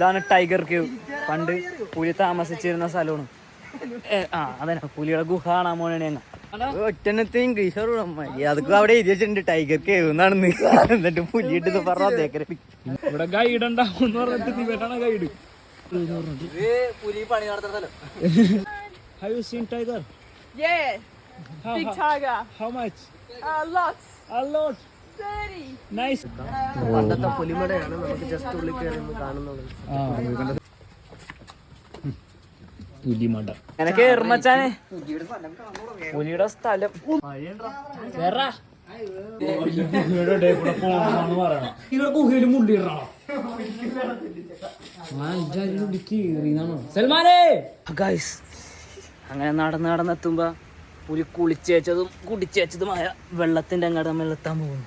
ഇതാണ് tiger cave. പണ്ട് പുലി താമസിച്ചിരുന്ന സ്ഥലമാണ്. അതന്നെ പുലിയുടെ ഗുഹ കാണാൻ പോണേ. ഒറ്റനത്തെ ഇംഗ്ലീഷ് അതൊക്കെ അവിടെ എഴുതി വെച്ചിട്ടുണ്ട് ടൈഗർ കേവ് എന്നാണെന്ന്. എന്നിട്ട് പുലിയിട്ട് പറഞ്ഞ ഇവിടെ ഗൈഡ് ഉണ്ടാവും ഗൈഡ്. പുലി പണി നടത്തുന്ന സ്ഥലം. Have you seen tiger? Yeah. Big tiger. How much? Lots. A lot. 30. Nice. പണ്ടത്തെ പുലിമടയാണ് നമുക്ക് ജസ്റ്റ് ഉള്ളിൽ കയറി കാണുന്നത്. പുലിമട അങ്ങനെ കേറുമച്ചാനെ പുലിയുടെ സ്ഥലം. ഗുഹയില് മുണ്ടിടണോ സൽമാനേ. ഗൈസ് അങ്ങനെ നടന്നെത്തുമ്പോ പുലി കുളിച്ചേച്ചതും കുടിച്ചേച്ചതുമായ വെള്ളത്തിന്റെ അങ്ങോട്ട് നമ്മൾ എത്താൻ പോകുന്നു.